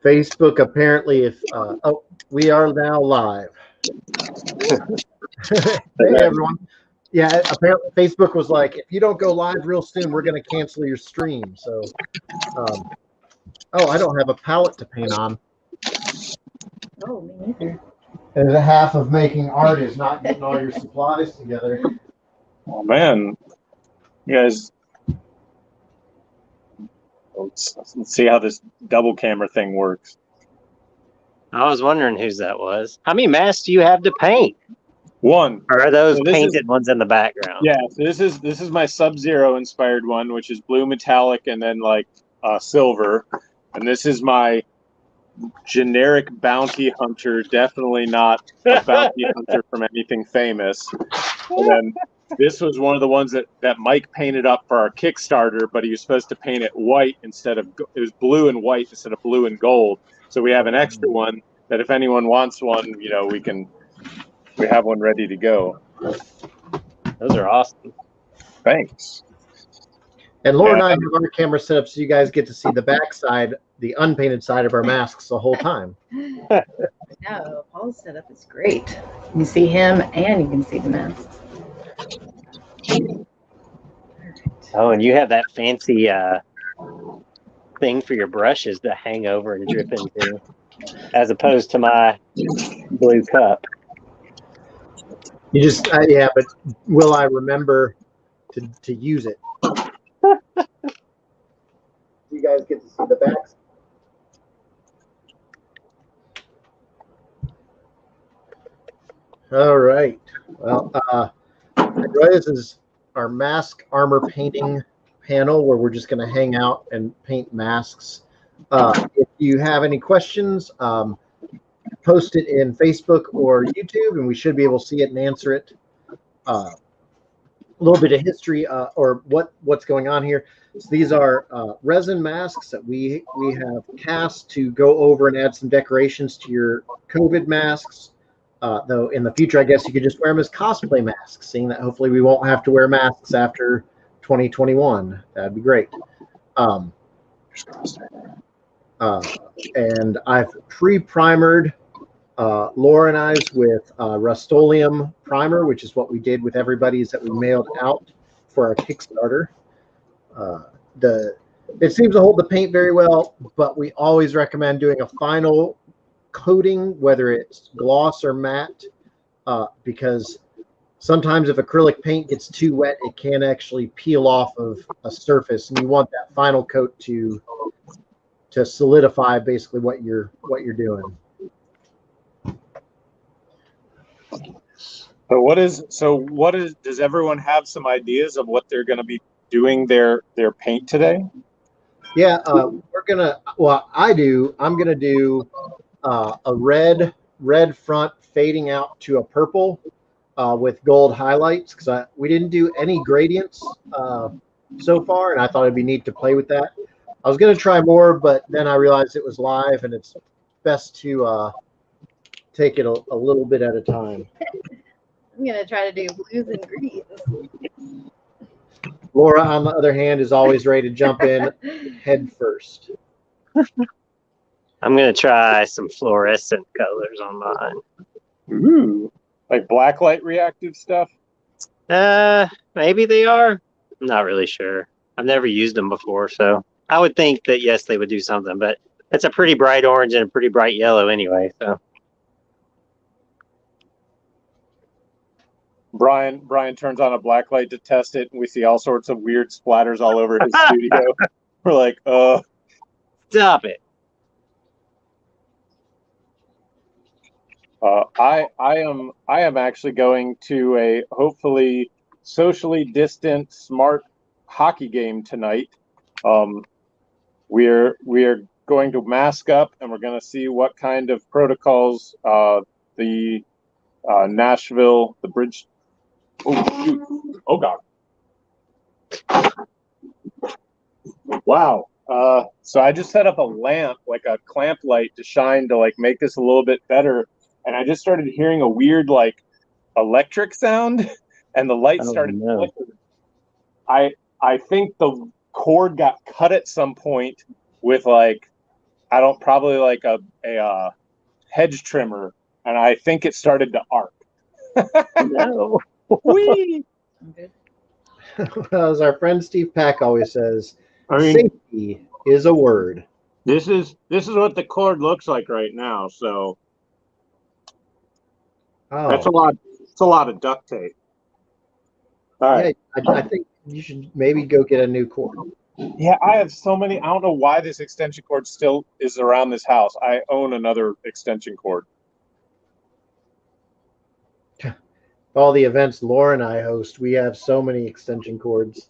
Facebook apparently, if oh, we are now live. Hey everyone. Yeah, apparently Facebook was like, if you don't go live real soon, we're going to cancel your stream. So, oh, I don't have a palette to paint on. Oh, me neither. And the half of making art is not getting all your supplies together. Oh man, you guys. Let's see how this double camera thing works. I was wondering whose that was. How many masks do you have to paint? One. Or are those So painted ones in the background? Yeah, so this is my Sub-Zero inspired one, which is blue metallic and then like silver. And this is my generic bounty hunter, definitely not a bounty hunter from anything famous. And then this was one of the ones that Mike painted up for our Kickstarter, but he was supposed to paint it white instead of, it was blue and white instead of blue and gold. So we have an extra one that if anyone wants one, you know, we have one ready to go. Those are awesome. Thanks. And Laura and I have our camera set up so you guys get to see the back side, the unpainted side of our masks the whole time. No, Paul's setup is great. You see him and you can see the masks. Oh, and you have that fancy thing for your brushes to hang over and drip into, as opposed to my blue cup. You just, yeah, but will I remember to use it? You guys get to see the backs. All right. Well, this is our mask armor painting panel where we're just going to hang out and paint masks. If you have any questions, post it in Facebook or YouTube, and we should be able to see it and answer it. A little bit of history or what's going on here. So these are resin masks that we have cast to go over and add some decorations to your COVID masks. Though in the future, I guess you could just wear them as cosplay masks, seeing that hopefully we won't have to wear masks after 2021. That'd be great. And I've pre-primered Laura and I's with Rust-Oleum primer, which is what we did with everybody's that we mailed out for our Kickstarter. It seems to hold the paint very well, but we always recommend doing a final coating, whether it's gloss or matte, because sometimes if acrylic paint gets too wet, it can actually peel off of a surface, and you want that final coat to solidify basically what you're doing. Does everyone have some ideas of what they're going to be doing their paint today? Yeah, I do. I'm going to do a red front fading out to a purple with gold highlights, because we didn't do any gradients so far, and I thought it'd be neat to play with that. I was going to try more, but then I realized it was live, and it's best to take it a little bit at a time. I'm going to try to do blues and greens. Laura, on the other hand, is always ready to jump in head first. I'm going to try some fluorescent colors on mine. Ooh, like blacklight reactive stuff? Maybe they are. I'm not really sure. I've never used them before, so I would think that, yes, they would do something, but it's a pretty bright orange and a pretty bright yellow anyway, so. Brian turns on a blacklight to test it, and we see all sorts of weird splatters all over his studio. We're like, stop it. I am actually going to a hopefully socially distant smart hockey game tonight. We are going to mask up, and we're going to see what kind of protocols the Nashville, the bridge. Oh, shoot. Oh God. Wow. So I just set up a lamp, like a clamp light to shine to like make this a little bit better. And I just started hearing a weird like electric sound, and the light started flickering. I think the cord got cut at some point with like I don't probably like a hedge trimmer, and I think it started to arc. No. Whee! I'm good. As our friend Steve Pack always says, I mean, safety is a word. this is what the cord looks like right now. So that's a Oh, lot. It's a lot of duct tape. All right. yeah. I think you should maybe go get a new cord. Yeah, I have so many. I don't know why this extension cord still is around this house. I own another extension cord. All the events Laura and I host, we have so many extension cords.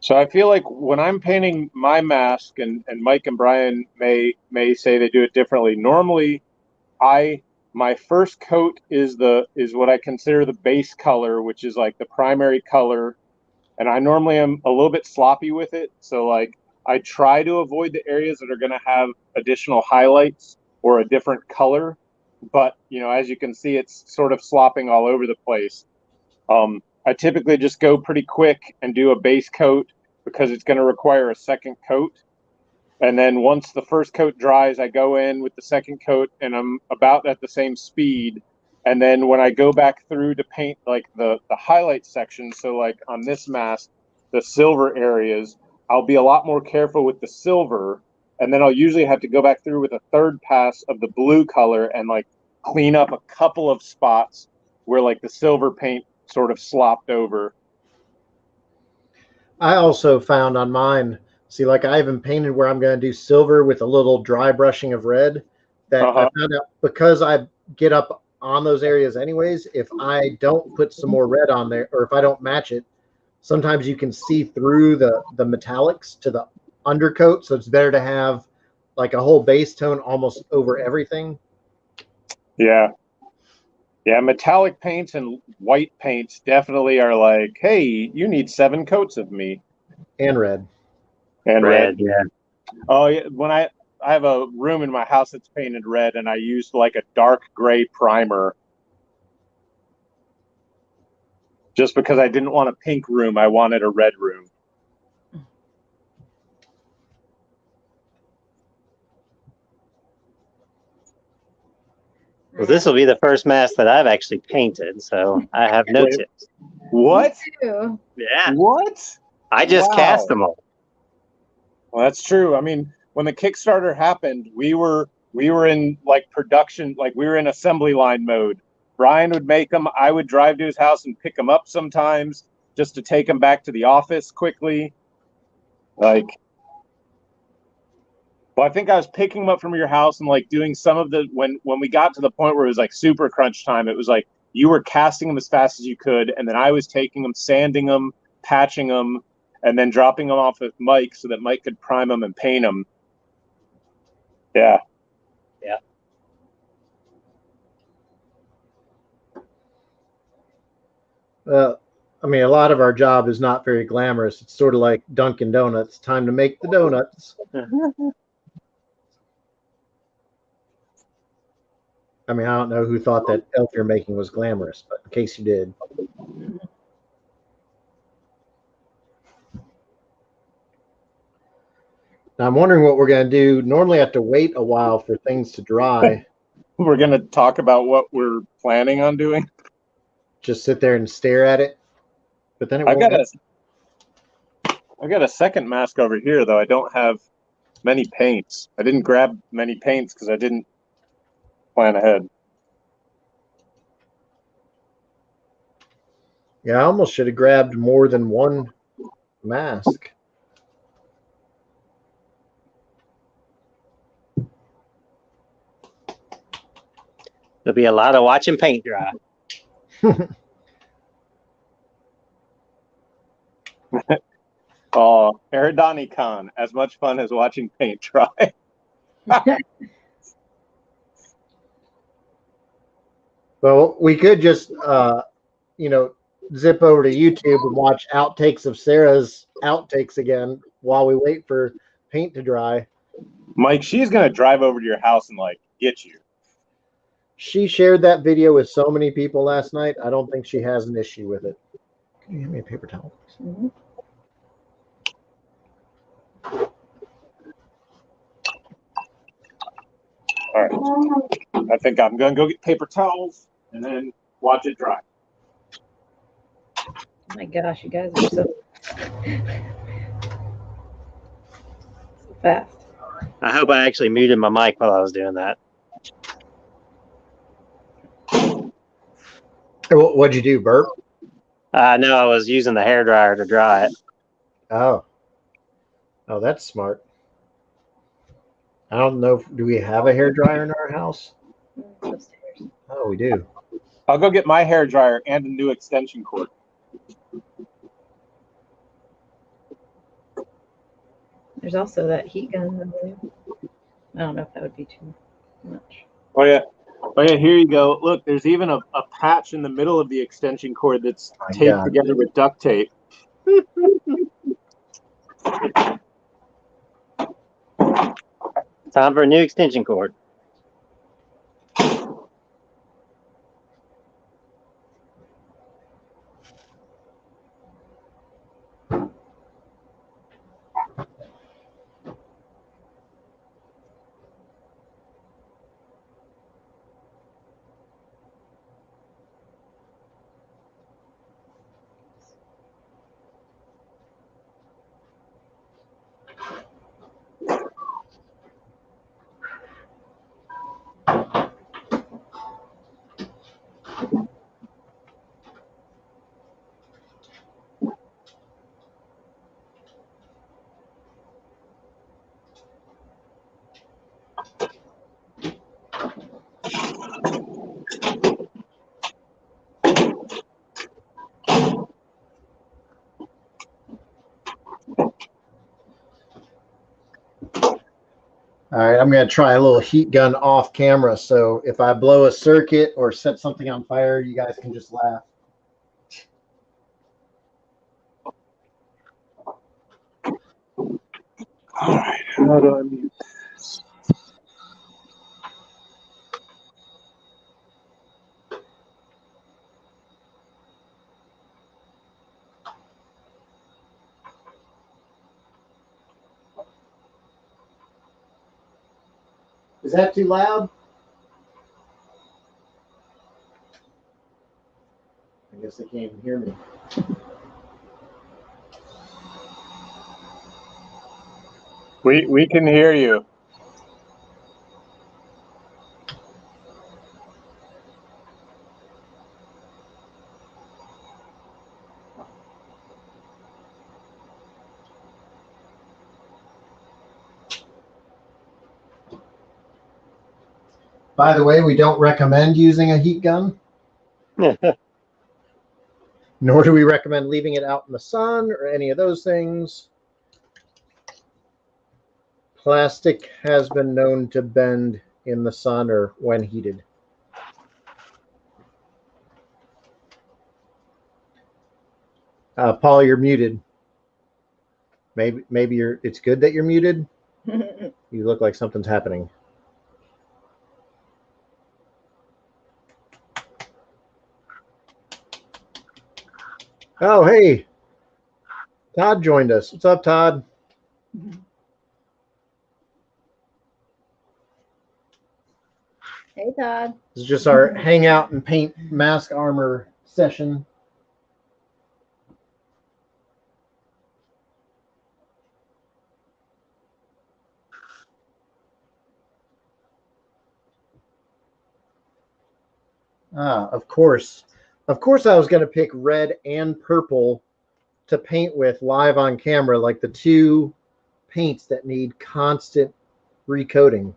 So I feel like when I'm painting my mask, and Mike and Brian may say they do it differently. Normally, my first coat is what I consider the base color, which is like the primary color, and I normally am a little bit sloppy with it. So like I try to avoid the areas that are going to have additional highlights or a different color, but as you can see, it's sort of slopping all over the place. I typically just go pretty quick and do a base coat because it's going to require a second coat. And then once the first coat dries, I go in with the second coat, and I'm about at the same speed. And then when I go back through to paint like the highlight section, so like on this mask, the silver areas, I'll be a lot more careful with the silver. And then I'll usually have to go back through with a third pass of the blue color and like clean up a couple of spots where like the silver paint sort of slopped over. I also found on mine, see, like I even painted where I'm going to do silver with a little dry brushing of red, that I found out because I get up on those areas anyways, if I don't put some more red on there, or if I don't match it, sometimes you can see through the metallics to the undercoat. So it's better to have like a whole base tone almost over everything. Yeah. Yeah, metallic paints and white paints definitely are like, hey, you need 7 coats of me. And red. And red. Yeah. Oh, yeah. When I have a room in my house that's painted red, and I used like a dark gray primer just because I didn't want a pink room. I wanted a red room. Well, this will be the first mask that I've actually painted, so I have no Wait. tips. What? Me too. Yeah. What? I just Wow. cast them all. Well, that's true. I mean, when the Kickstarter happened, we were in like production, like we were in assembly line mode. Brian would make them. I would drive to his house and pick them up sometimes just to take them back to the office quickly. Like, well, I think I was picking them up from your house and like doing some of the when we got to the point where it was like super crunch time. It was like you were casting them as fast as you could, and then I was taking them, sanding them, patching them, and then dropping them off with Mike so that Mike could prime them and paint them. Yeah. Yeah. I mean, a lot of our job is not very glamorous. It's sort of like Dunkin' Donuts. Time to make the donuts. I mean, I don't know who thought that elf you're making was glamorous, but in case you did. Now, I'm wondering what we're going to do. Normally, I have to wait a while for things to dry. We're going to talk about what we're planning on doing. Just sit there and stare at it. But then it I won't. got a second mask over here, though. I don't have many paints. I didn't grab many paints because I didn't plan ahead. Yeah, I almost should have grabbed more than one mask. There'll be a lot of watching paint dry. Oh, AradaniCon, as much fun as watching paint dry. Well, we could just, zip over to YouTube and watch outtakes of Sarah's outtakes again while we wait for paint to dry. Mike, she's going to drive over to your house and, like, get you. She shared that video with so many people last night. I don't think she has an issue with it. Can you give me a paper towel? Mm-hmm. All right. I think I'm going to go get paper towels and then watch it dry. Oh my gosh, you guys are so fast. I hope I actually muted my mic while I was doing that. What'd you do, burp? No, I was using the hairdryer to dry it. Oh, that's smart. I don't know. Do we have a hair dryer in our house? Upstairs. Oh, we do. I'll go get my hair dryer and a new extension cord. There's also that heat gun, I believe. I don't know if that would be too much. Oh yeah. Oh yeah, here you go. Look, there's even a patch in the middle of the extension cord that's My taped God. together with duct tape. Time for a new extension cord. All right, I'm going to try a little heat gun off camera. So if I blow a circuit or set something on fire, you guys can just laugh. All right, how do I mute this? Is that too loud? I guess they can't even hear me. We can hear you. By the way, we don't recommend using a heat gun, nor do we recommend leaving it out in the sun or any of those things. Plastic has been known to bend in the sun or when heated. Paul, you're muted. Maybe you're. It's good that you're muted. You look like something's happening. Oh, hey, Todd joined us. What's up, Todd? Hey, Todd. This is just our hangout and paint mask armor session. Of course. Of course, I was going to pick red and purple to paint with live on camera, like the two paints that need constant recoating.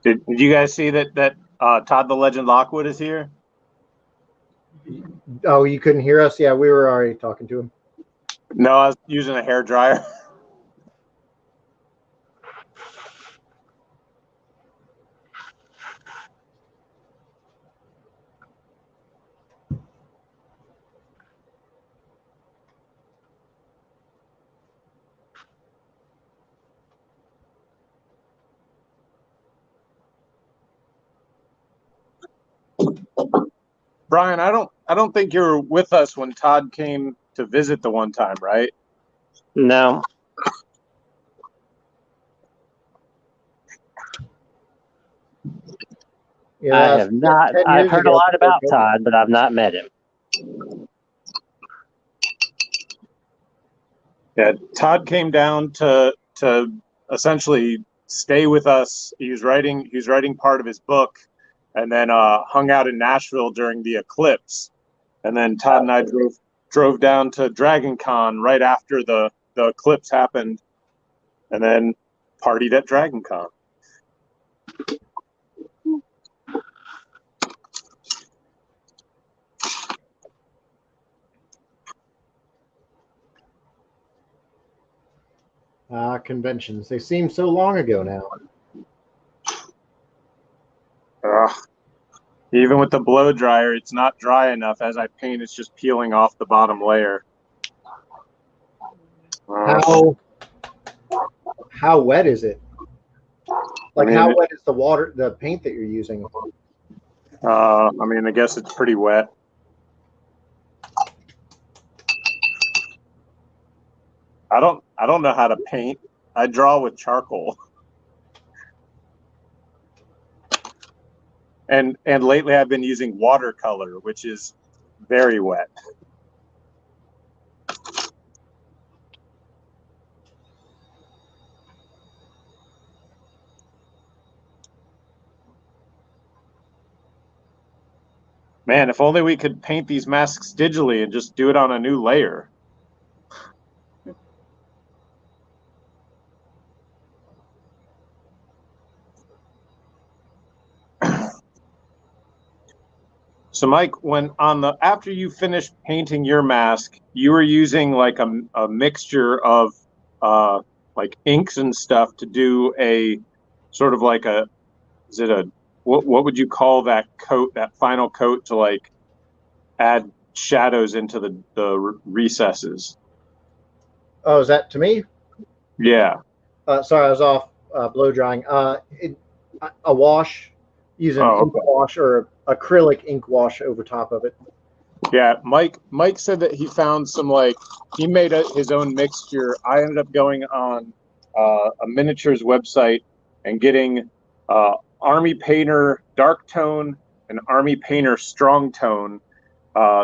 Did you guys see that Todd the Legend Lockwood is here? Oh, you couldn't hear us? Yeah, we were already talking to him. No, I was using a hair dryer. Brian, I don't think you were with us when Todd came to visit the one time, right? No. Yeah, I have not. 10 I've years heard a ago lot before about COVID. Todd, but I've not met him. Yeah, Todd came down to essentially stay with us. He was writing part of his book, and then hung out in Nashville during the eclipse. And then Todd and I drove down to DragonCon right after the eclipse happened, and then partied at DragonCon. Conventions. They seem so long ago now. Even with the blow dryer, it's not dry enough. As I paint, it's just peeling off the bottom layer. How wet is it? Like, I mean, how wet is the paint that you're using? I mean, I guess it's pretty wet. I don't know how to paint. I draw with charcoal. And lately I've been using watercolor, which is very wet. Man, if only we could paint these masks digitally and just do it on a new layer. So Mike, after you finished painting your mask, you were using like a mixture of like inks and stuff to do a sort of like what would you call that coat, that final coat, to like add shadows into the recesses? Oh, is that to me? Yeah. Sorry, I was off blow drying. A wash, using ink wash or acrylic ink wash over top of it. Yeah, Mike said that he found he made his own mixture. I ended up going on a miniatures website and getting Army Painter Dark Tone and Army Painter Strong Tone.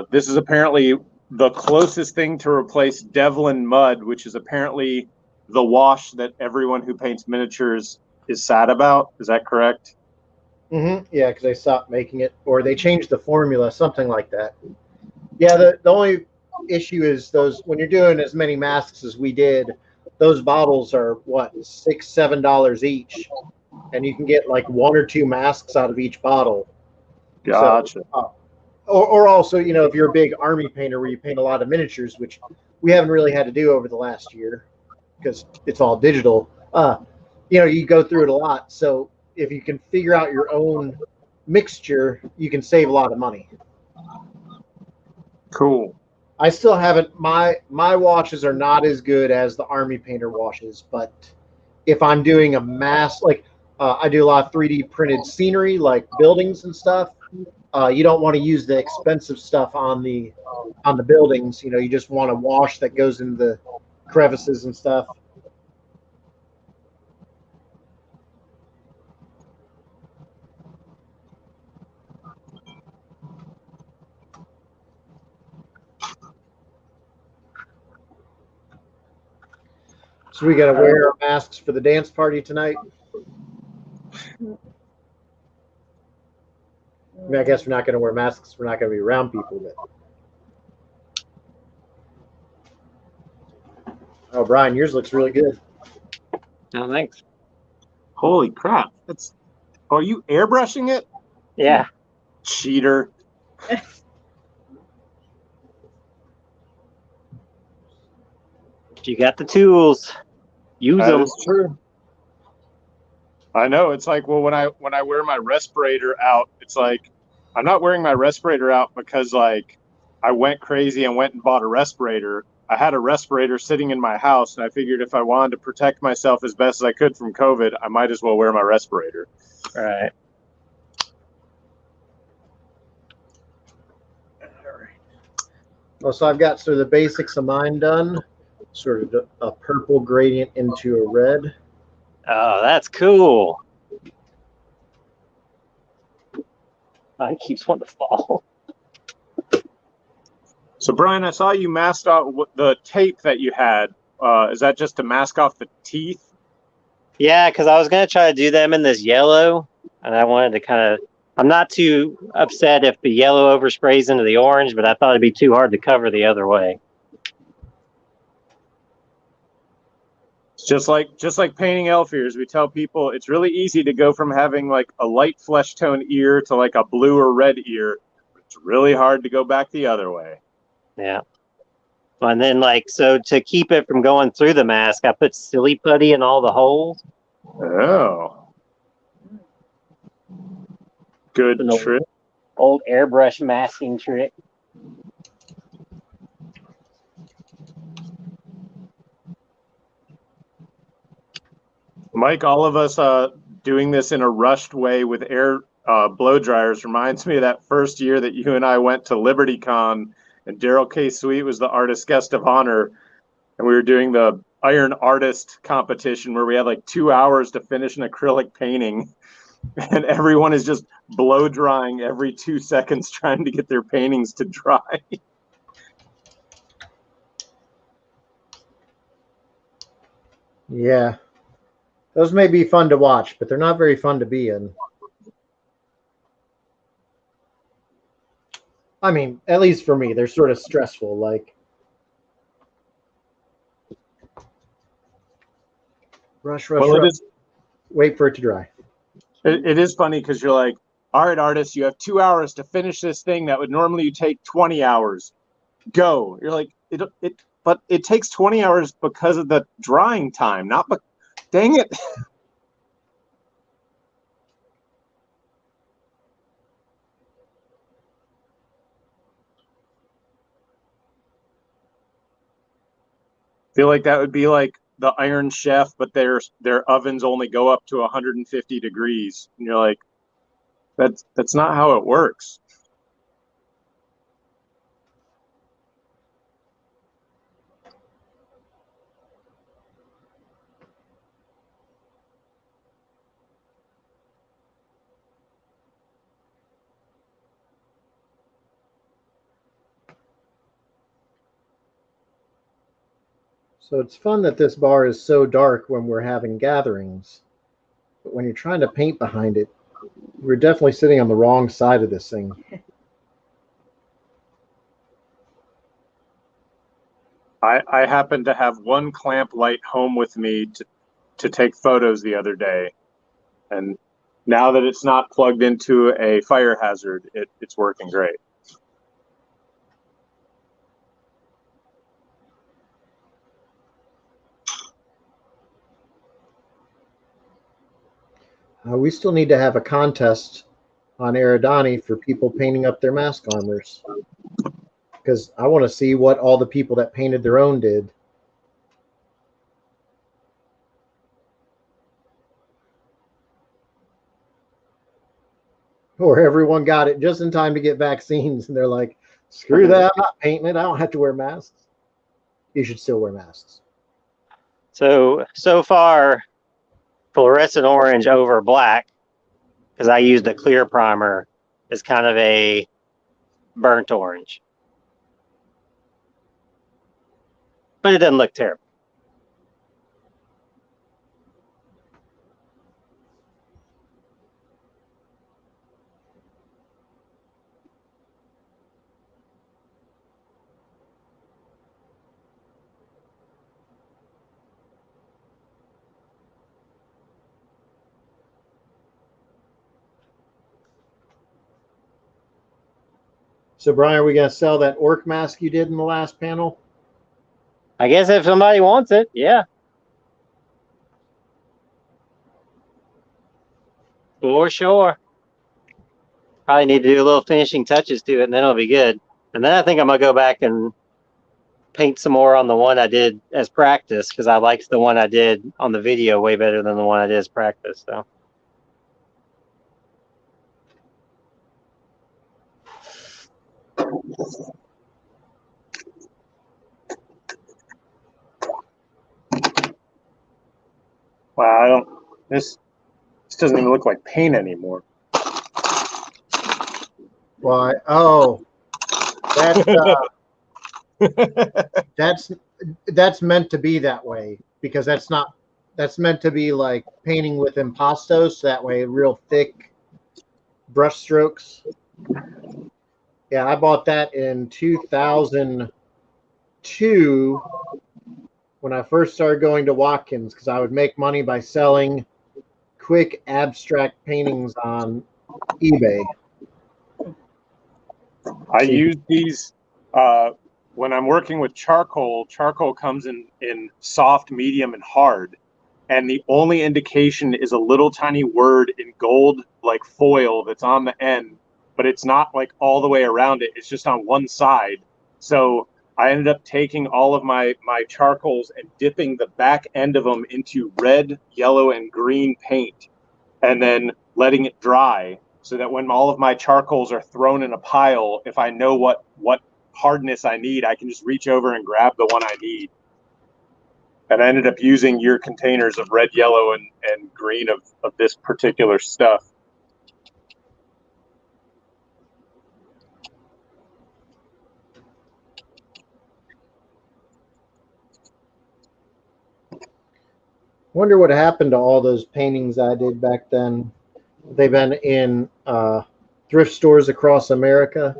This is apparently the closest thing to replace Devlin Mud, which is apparently the wash that everyone who paints miniatures is sad about. Is that correct? Mm-hmm. Yeah, because they stopped making it, or they changed the formula, something like that. Yeah, the only issue is when you're doing as many masks as we did, those bottles are what, $6-7 each, and you can get like 1 or 2 masks out of each bottle. Gotcha. So, or also, if you're a big army painter where you paint a lot of miniatures, which we haven't really had to do over the last year because it's all digital. You go through it a lot. So if you can figure out your own mixture, you can save a lot of money. Cool. I still haven't. My washes are not as good as the army painter washes, but if I'm doing a mask, like I do a lot of 3D printed scenery, like buildings and stuff. You don't want to use the expensive stuff on the buildings. You just want a wash that goes in the crevices and stuff. So we got to wear our masks for the dance party tonight. I mean, I guess we're not going to wear masks. We're not going to be around people. Oh, Brian, yours looks really good. Oh, thanks. Holy crap! Are you airbrushing it? Yeah. Cheater. You got the tools. Use them. That's true. I know. It's like, well, when I wear my respirator out, it's like I'm not wearing my respirator out because like I went crazy and went and bought a respirator. I had a respirator sitting in my house, and I figured if I wanted to protect myself as best as I could from COVID, I might as well wear my respirator. Right. Well, so I've got the basics of mine done. Sort of a purple gradient into a red. Oh, that's cool. Mine keeps wanting to fall. So Brian, I saw you masked off the tape that you had. Is that just to mask off the teeth? Yeah, because I was going to try to do them in this yellow, and I wanted to kind of... I'm not too upset if the yellow oversprays into the orange, but I thought it'd be too hard to cover the other way. It's just like painting elf ears. We tell people it's really easy to go from having like a light flesh tone ear to like a blue or red ear. It's really hard to go back the other way. Yeah. And then, like, so to keep it from going through the mask, I put silly putty in all the holes. Oh. Good An trick. old airbrush masking trick. Mike, all of us doing this in a rushed way with air blow dryers reminds me of that first year that you and I went to LibertyCon and Daryl K. Sweet was the artist guest of honor. And we were doing the Iron Artist competition where we had like 2 hours to finish an acrylic painting. And everyone is just blow drying every 2 seconds trying to get their paintings to dry. Yeah. Those may be fun to watch, but they're not very fun to be in. I mean, at least for me, they're sort of stressful. Like, rush, wait for it to dry. It is funny because you're like, all right, artist, you have 2 hours to finish this thing that would normally take 20 hours. Go. You're like, but it takes 20 hours because of the drying time, not dang it. Feel like that would be like the Iron Chef, but their ovens only go up to 150 degrees. And you're like, that's not how it works. So it's fun that this bar is so dark when we're having gatherings. But when you're trying to paint behind it, we're definitely sitting on the wrong side of this thing. I happened to have one clamp light home with me to take photos the other day. And now that it's not plugged into a fire hazard, it's working great. We still need to have a contest on Aradani for people painting up their mask armors. Because I want to see what all the people that painted their own did. Or everyone got it just in time to get vaccines. And they're like, screw that, I'm not painting it. I don't have to wear masks. You should still wear masks. So far, fluorescent orange over black, because I used a clear primer, is kind of a burnt orange. But it doesn't look terrible. So, Brian, are we going to sell that orc mask you did in the last panel? I guess if somebody wants it, yeah. For sure. Probably need to do a little finishing touches to it, and then it'll be good. And then I think I'm going to go back and paint some more on the one I did as practice, because I liked the one I did on the video way better than the one I did as practice. So. Wow, this doesn't even look like paint anymore. Why? Oh, that's that's meant to be that way because that's meant to be like painting with impasto, so that way real thick brush strokes. Yeah, I bought that in 2002 when I first started going to Watkins because I would make money by selling quick abstract paintings on eBay. I use these when I'm working with charcoal. Charcoal comes in soft, medium, and hard. And the only indication is a little tiny word in gold, like foil, that's on the end, but it's not like all the way around it. It's just on one side. So I ended up taking all of my charcoals and dipping the back end of them into red, yellow, and green paint, and then letting it dry so that when all of my charcoals are thrown in a pile, if I know what hardness I need, I can just reach over and grab the one I need. And I ended up using your containers of red, yellow, and green of this particular stuff. Wonder what happened to all those paintings I did back then. They've been in thrift stores across America.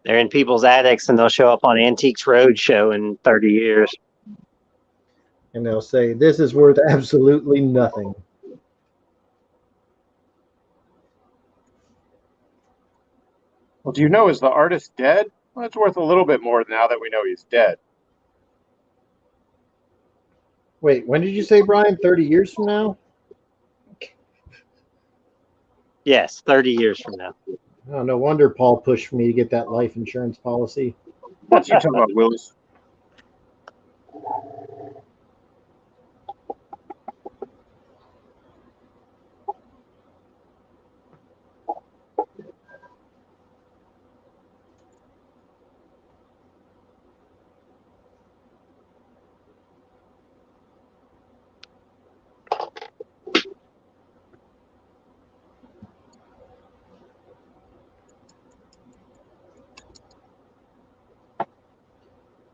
They're in people's attics and they'll show up on Antiques Roadshow in 30 years. And they'll say, this is worth absolutely nothing. Well, do you know, is the artist dead? Well, it's worth a little bit more now that we know he's dead. Wait, when did you say, Brian? 30 years from now? Yes, 30 years from now. Oh, no wonder Paul pushed me to get that life insurance policy. What you talking about, Willis?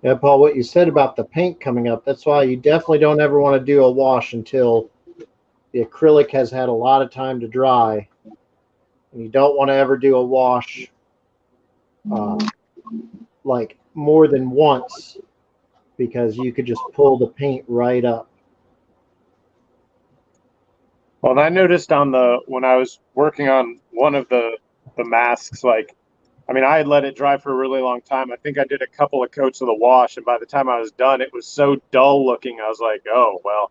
Yeah, Paul, what you said about the paint coming up, that's why you definitely don't ever want to do a wash until the acrylic has had a lot of time to dry. And you don't want to ever do a wash like more than once because you could just pull the paint right up. Well, I noticed when I was working on one of the masks, like, I mean, I had let it dry for a really long time. I think I did a couple of coats of the wash, and by the time I was done, it was so dull looking. I was like, oh, well.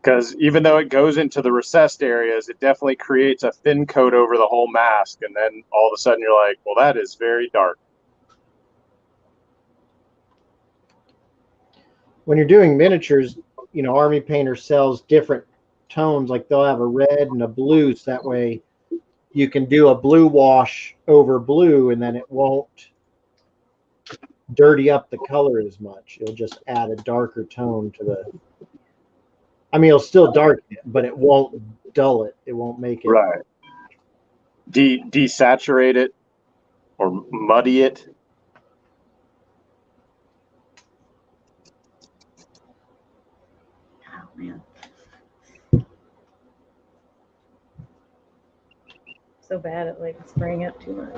Because even though it goes into the recessed areas, it definitely creates a thin coat over the whole mask. And then all of a sudden you're like, well, that is very dark. When you're doing miniatures, you know, Army Painter sells different tones. Like they'll have a red and a blue, so that way you can do a blue wash over blue and then it won't dirty up the color as much. It'll just add a darker tone to the, I mean, it'll still darken it, but it won't dull it. It won't make it. Right. Desaturate it or muddy it. Oh, man. So bad at like spraying up too much.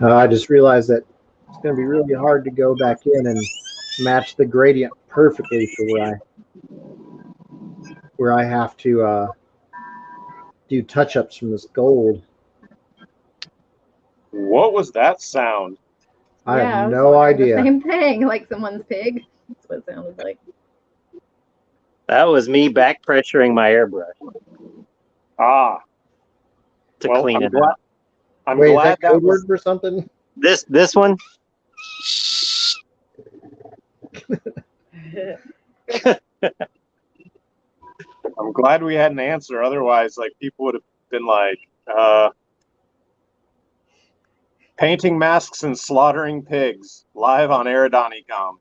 I just realized that it's going to be really hard to go back in and match the gradient perfectly for where I have to do touch-ups from this gold. What was that sound? I Yeah, have was no wondering idea. The same thing, like someone's pig. That's what it sounded like. That was me back pressuring my airbrush Ah. to Well, clean I'm it glad, up. I'm Wait, glad is that code was word for something? This one? I'm glad we had an answer. Otherwise, like, people would have been like, painting masks and slaughtering pigs live on AradaniCon.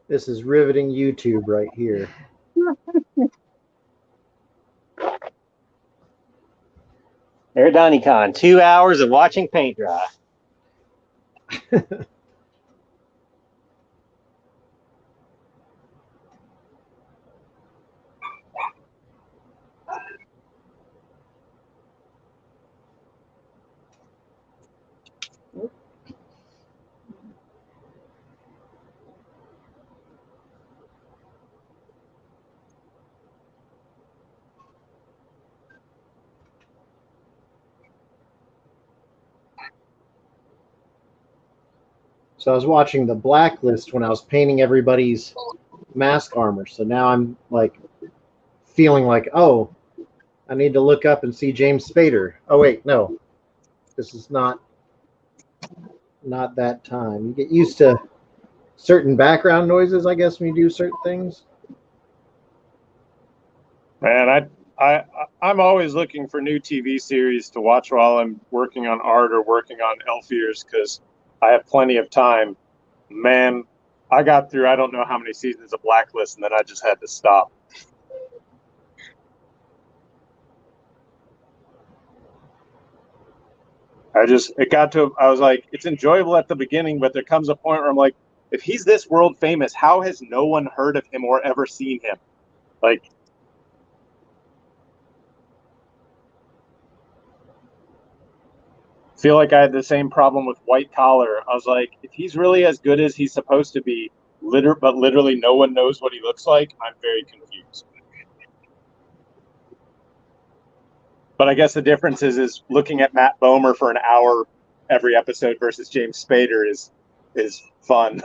This is riveting YouTube right here. AradaniCon, 2 hours of watching paint dry. So I was watching the Blacklist when I was painting everybody's mask armor. So now I'm like feeling like, oh, I need to look up and see James Spader. Oh wait, no, this is not that time. You get used to certain background noises, I guess, when you do certain things. Man, I'm always looking for new TV series to watch while I'm working on art or working on elf ears, because I have plenty of time. Man, I got through I don't know how many seasons of Blacklist, and then I just had to stop. I was like, it's enjoyable at the beginning, but there comes a point where I'm like, if he's this world famous, how has no one heard of him or ever seen him? Like, feel like I had the same problem with White Collar. I was like, if he's really as good as he's supposed to be, but literally no one knows what he looks like, I'm very confused. But I guess the difference is looking at Matt Bomer for an hour every episode versus James Spader is fun.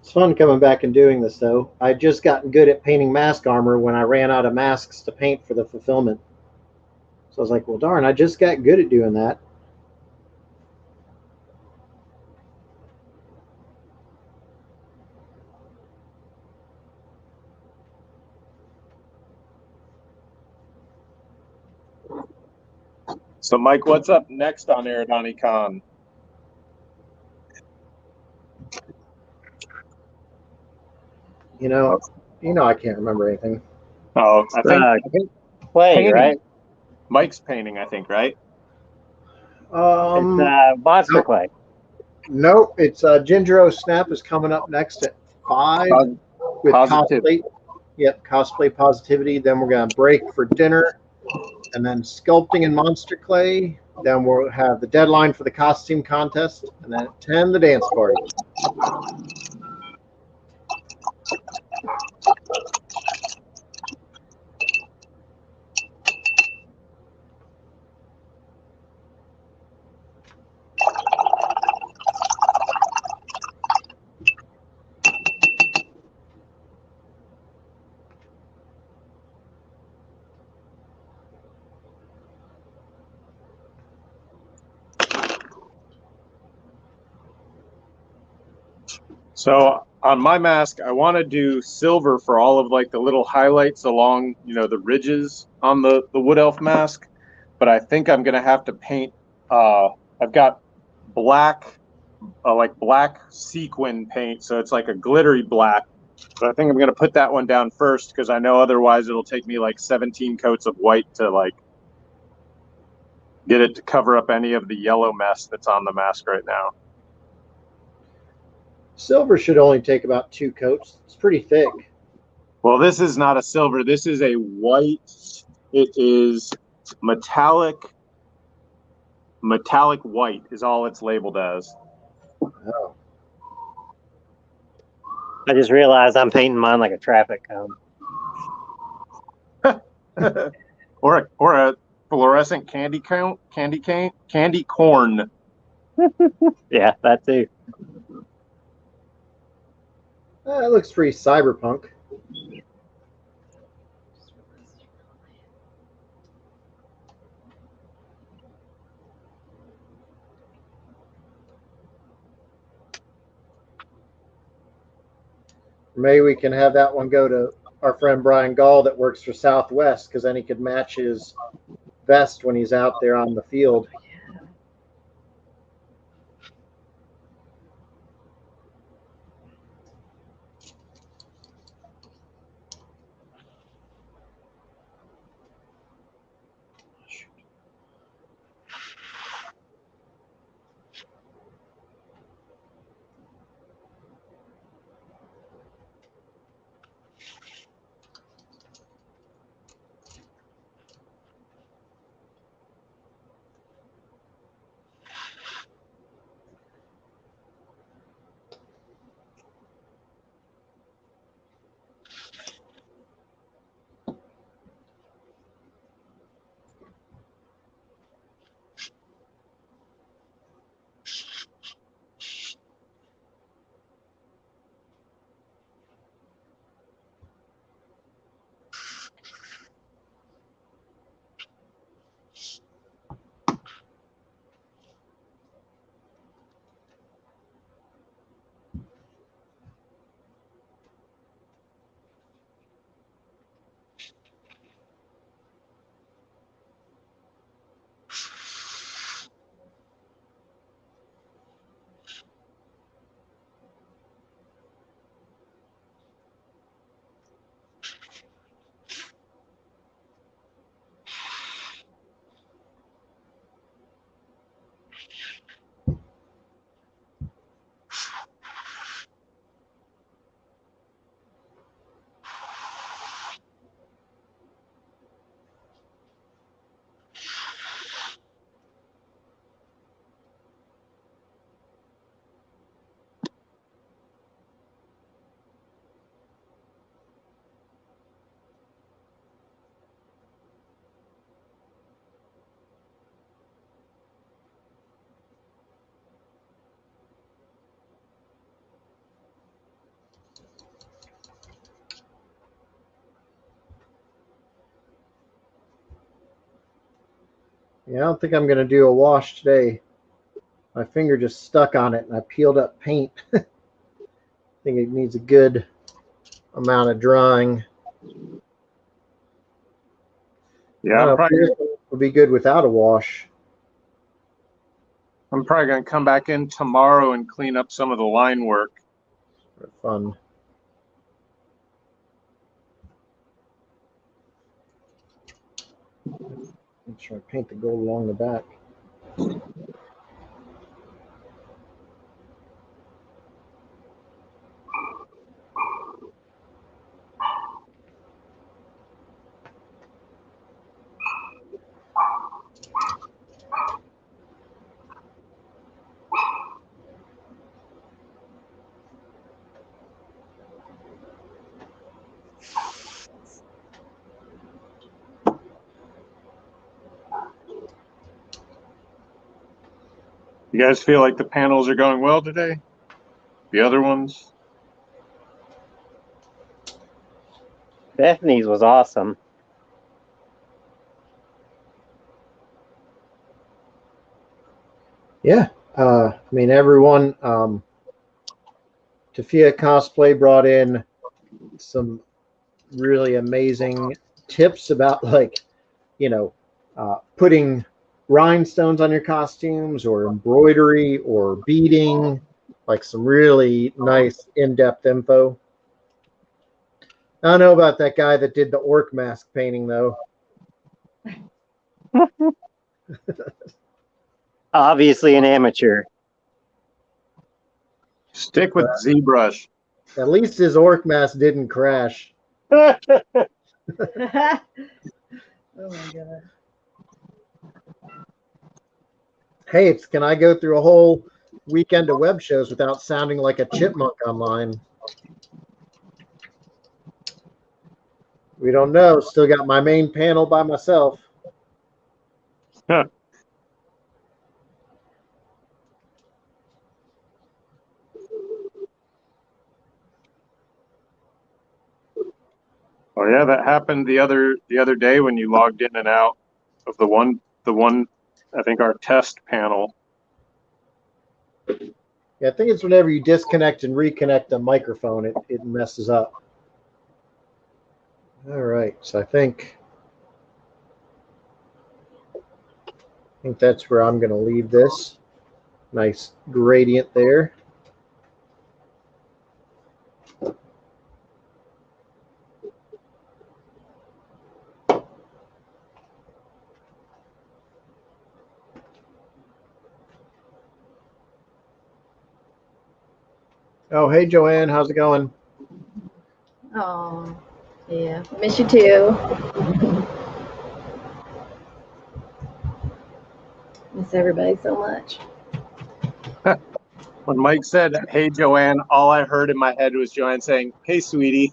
It's fun coming back and doing this, though. I just gotten good at painting mask armor when I ran out of masks to paint for the fulfillment. So I was like, well, darn, I just got good at doing that. So, Mike, what's up next on AradaniCon? You know, I can't remember anything. Oh, I think Play, painting. right? Mike's painting, I think, right? It's monster nope. clay. Nope, it's Gingero Snap is coming up next at 5 with Positivity. cosplay. Yep, cosplay positivity. Then we're gonna break for dinner, and then sculpting in monster clay. Then we'll have the deadline for the costume contest, and then at 10, the dance party. So on my mask, I want to do silver for all of like the little highlights along, the ridges on the wood elf mask. But I think I'm gonna have to paint. I've got black, like black sequin paint, so it's like a glittery black. But I think I'm gonna put that one down first because I know otherwise it'll take me like 17 coats of white to like get it to cover up any of the yellow mess that's on the mask right now. Silver should only take about 2 coats. It's pretty thick. Well, this is not a silver. This is a white. It is metallic white is all it's labeled as. Oh. I just realized I'm painting mine like a traffic cone. or a fluorescent candy corn. Yeah, that too. It looks pretty cyberpunk. Maybe we can have that one go to our friend Brian Gall that works for Southwest, because then he could match his vest when he's out there on the field. Yeah, I don't think I'm going to do a wash today. My finger just stuck on it and I peeled up paint. I think it needs a good amount of drying. Yeah, it would be good without a wash. I'm probably going to come back in tomorrow and clean up some of the line work. For fun. Make sure I paint the gold along the back. You guys feel like the panels are going well today? The other ones? Bethany's was awesome. Yeah. I mean, everyone, Tafia Cosplay brought in some really amazing tips about, like, putting rhinestones on your costumes or embroidery or beading, like some really nice in-depth info. I don't know about that guy that did the orc mask painting, though. Obviously an amateur. Stick with ZBrush. At least his orc mask didn't crash. Oh my god. Hey, can I go through a whole weekend of web shows without sounding like a chipmunk online? We don't know. Still got my main panel by myself. Oh yeah, that happened the other day when you logged in and out of the one I think our test panel. Yeah, I think it's whenever you disconnect and reconnect the microphone, it messes up. All right, so I think that's where I'm going to leave this. Nice gradient there. Oh, hey, Joanne, how's it going? Oh, yeah. Miss you too. Miss everybody so much. When Mike said, "Hey Joanne," all I heard in my head was Joanne saying, "Hey sweetie."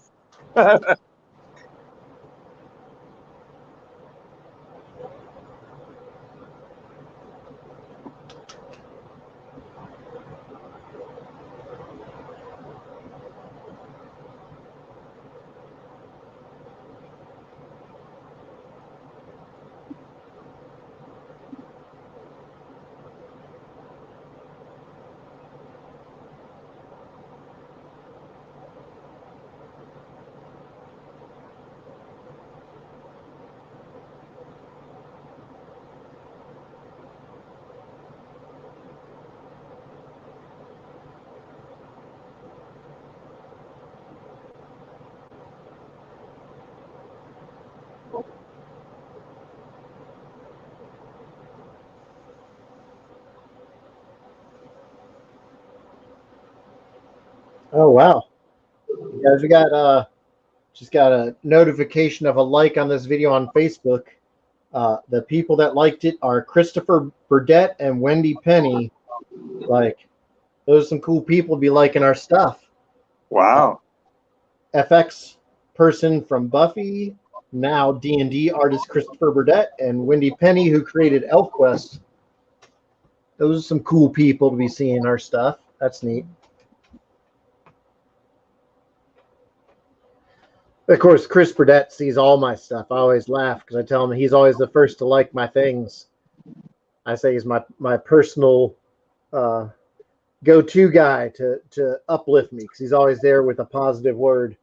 Oh, wow. You guys, we got just got a notification of a like on this video on Facebook. The people that liked it are Christopher Burdett and Wendy Penny. Like, those are some cool people to be liking our stuff. Wow. FX person from Buffy, now D&D artist Christopher Burdett, and Wendy Penny, who created ElfQuest. Those are some cool people to be seeing our stuff. That's neat. Of course, Chris Burdett sees all my stuff. I always laugh because I tell him he's always the first to like my things. I say he's my personal go-to guy to uplift me because he's always there with a positive word.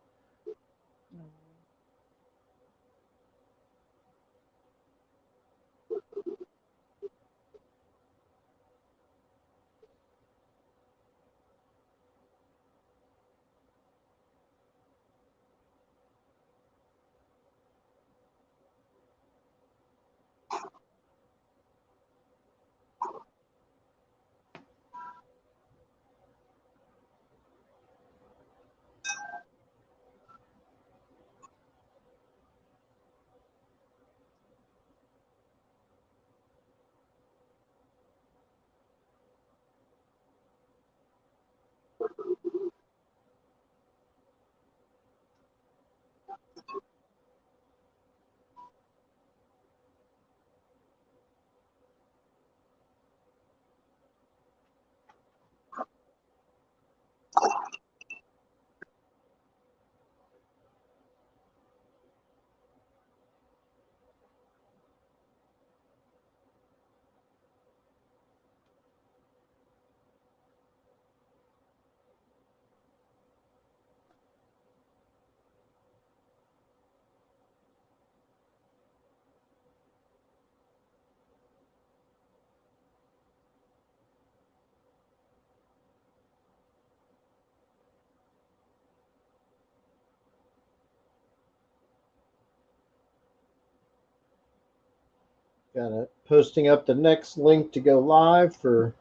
Got it. Posting up the next link to go live for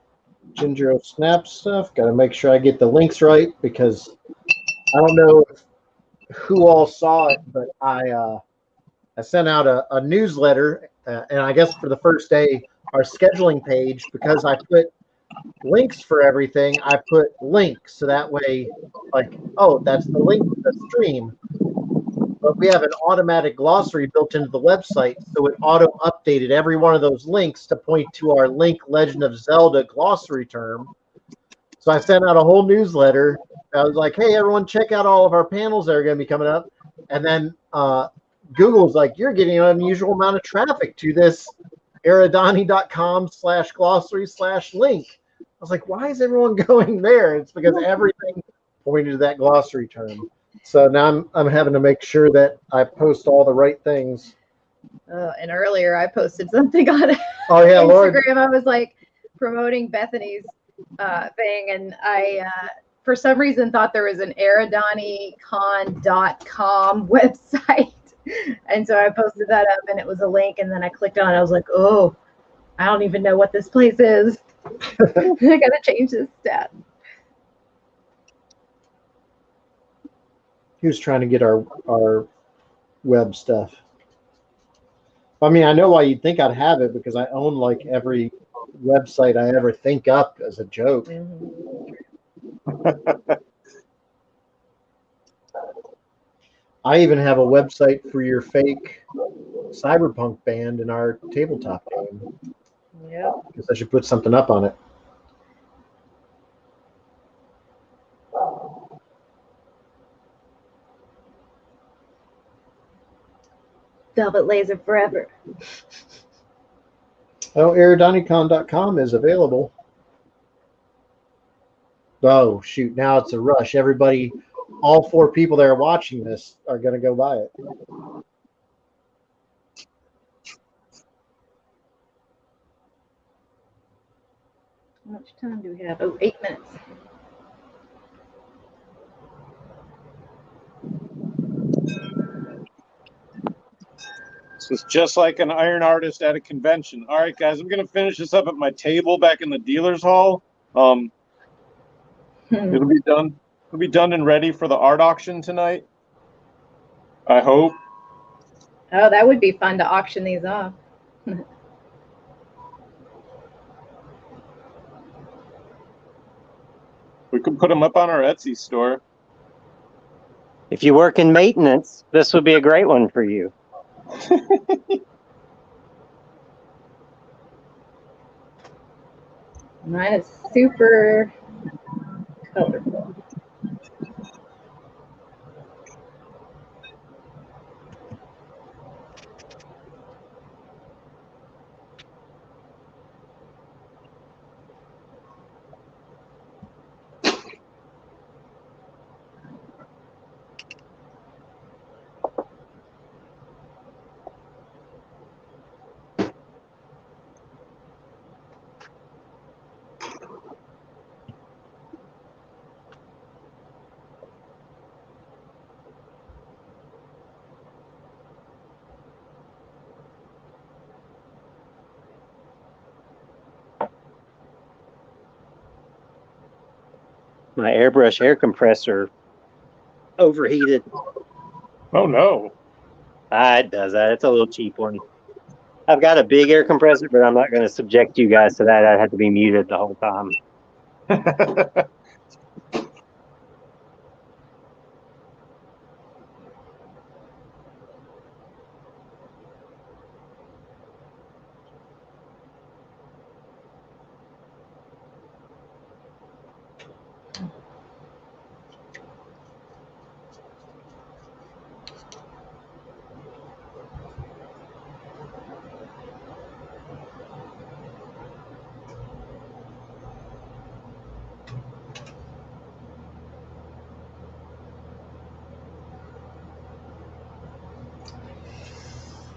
Ginger Snap stuff. Got to make sure I get the links right because I don't know who all saw it, but I sent out a newsletter, and I guess for the first day, our scheduling page, because I put links for everything, I put links so that way, like, oh, that's the link to the stream. But we have an automatic glossary built into the website, so it auto updated every one of those links to point to our Link Legend of Zelda glossary term. So I sent out a whole newsletter. I was like, hey, everyone, check out all of our panels that are going to be coming up. And then Google's like, you're getting an unusual amount of traffic to this aradani.com/glossary/link. I was like, why is everyone going there? It's because everything pointed to that glossary term. So now I'm having to make sure that I post all the right things. And earlier I posted something on Oh yeah, Instagram. Lord. I was like promoting Bethany's thing, and I for some reason thought there was an AradaniCon.com website, and so I posted that up, and it was a link, and then I clicked on it. I was like, oh, I don't even know what this place is. I gotta change this stat. He was trying to get our web stuff. I mean, I know why you'd think I'd have it because I own like every website I ever think up as a joke. I even have a website for your fake cyberpunk band in our tabletop game. Yeah. Guess I should put something up on it. Velvet Laser forever. Oh, AradaniCon.com is available. Oh, shoot. Now it's a rush. Everybody, all 4 people that are watching this are going to go buy it. How much time do we have? Oh, 8 minutes. This was just like an iron artist at a convention. All right, guys, I'm going to finish this up at my table back in the dealer's hall. It'll be done. It'll be done and ready for the art auction tonight. I hope. Oh, that would be fun to auction these off. We could put them up on our Etsy store. If you work in maintenance, this would be a great one for you. Mine is super colorful. My airbrush air compressor overheated. Oh, no. It does that. It's a little cheap one. I've got a big air compressor, but I'm not going to subject you guys to that. I'd have to be muted the whole time.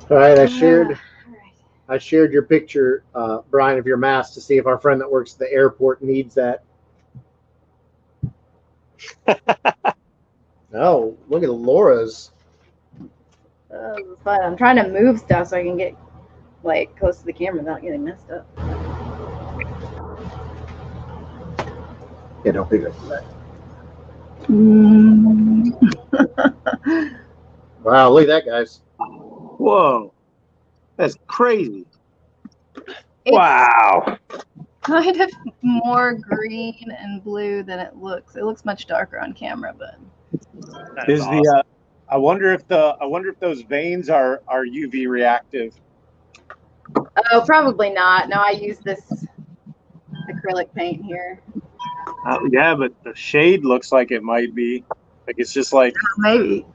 All right, I shared your picture, Brian, of your mask to see if our friend that works at the airport needs that. Oh, look at Laura's. Oh, but I'm trying to move stuff so I can get like close to the camera without getting messed up. Yeah, don't pick up that. Wow, look at that, guys. Whoa, that's crazy. It's Wow. kind of more green and blue than it looks. It looks much darker on camera, but Is the I wonder if those veins are UV reactive. oh, probably not. No, I use this acrylic paint here. Yeah, but the shade looks like it might be. Like it's just like Maybe.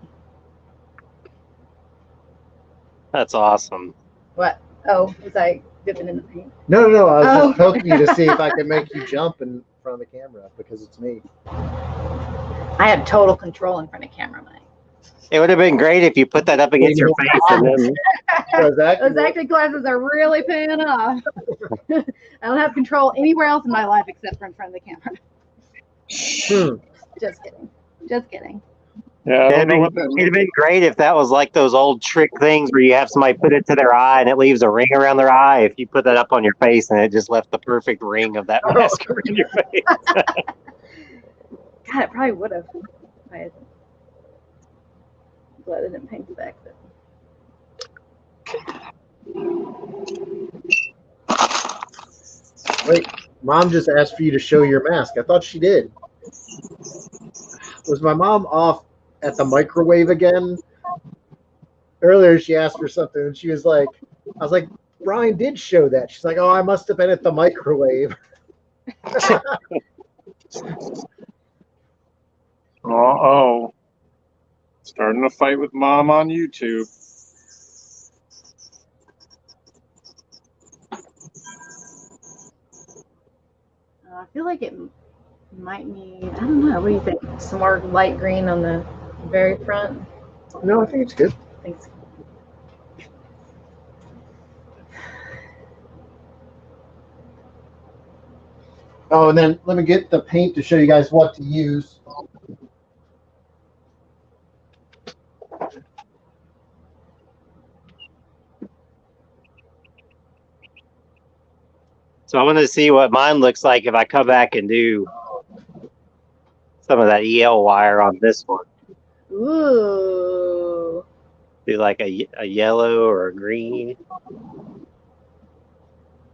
That's awesome. What? Oh, was I dipping in the paint? No, I was Oh. just poking you to see if I could make you jump in front of the camera because it's me. I had total control in front of camera, Mike. It would have been great if you put that up against your face and then Those Those acting classes are really paying off. I don't have control anywhere else in my life except for in front of the camera. Just kidding. Just kidding. yeah. I don't know what that it'd means. have been great if that was like those old trick things where you have somebody put it to their eye and it leaves a ring around their eye. If you put that up on your face and it just left the perfect ring of that mask around your face. God, it probably would have. I'm glad I didn't paint the back. Wait, Mom just asked for you to show your mask. I thought she did. Was my mom off at the microwave again? Earlier she asked for something and she was like, I was like, Brian did show that. She's like, oh, I must have been at the microwave. Uh-oh. Starting a fight with Mom on YouTube. I feel like it might need, I don't know, what do you think? Some more light green on the very front? No, I think it's good. Thanks. Oh, and then let me get the paint to show you guys what to use. So I want to see what mine looks like if I come back and do some of that EL wire on this one. Ooh. Do like a yellow or a green.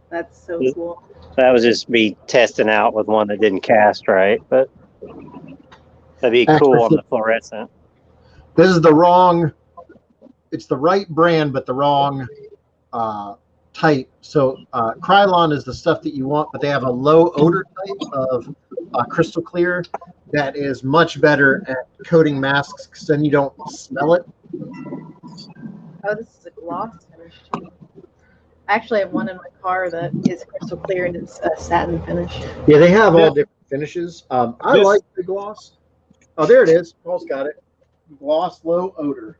That's so cool. That was just me testing out with one that didn't cast right, but that'd be cool on the fluorescent. This is the wrong, it's the right brand, but the wrong type. So Krylon is the stuff that you want, but they have a low odor type of crystal clear that is much better at coating masks because then you don't smell it. Oh, this is a gloss finish too. I actually have one in my car that is crystal clear and it's a satin finish. Yeah, they have all different finishes. I like the gloss. Oh, there it is. Paul's got it. Gloss low odor.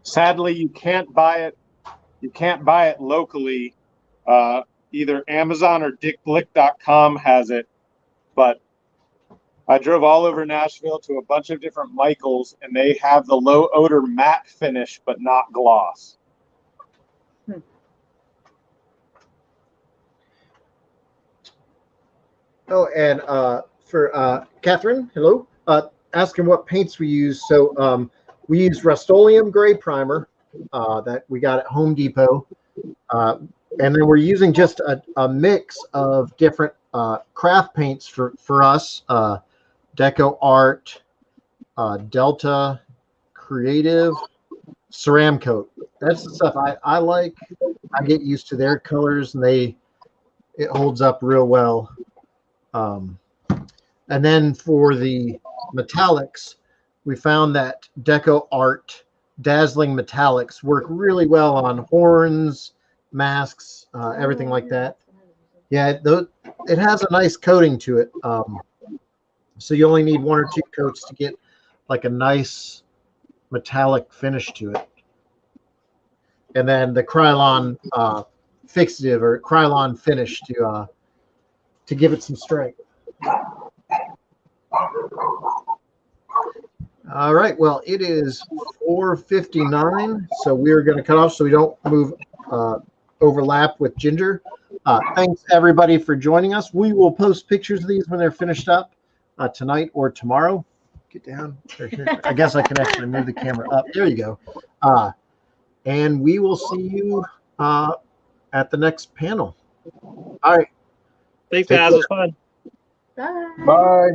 Sadly, you can't buy it. You can't buy it locally. Either Amazon or DickBlick.com has it, but I drove all over Nashville to a bunch of different Michaels, and they have the low odor matte finish, but not gloss. Oh, and for Catherine, hello. Asking what paints we use. So we use Rust-Oleum gray primer that we got at Home Depot. And then we're using just a mix of different craft paints for us. Deco Art, Delta, Creative, Ceramcoat. That's the stuff I like. I get used to their colors and it holds up real well. And then for the metallics, we found that Deco Art Dazzling Metallics work really well on horns, masks, everything like that. Yeah, it has a nice coating to it. So you only need one or two coats to get like a nice metallic finish to it. And then the Krylon fixative or Krylon finish to give it some strength. All right. Well, it is 4:59, so we're going to cut off so we don't move overlap with Ginger. Thanks everybody for joining us. We will post pictures of these when they're finished up tonight or tomorrow. Get down. I guess I can actually move the camera up. There you go. And we will see you at the next panel. All right. Thanks, guys. It was fun. Bye. Bye.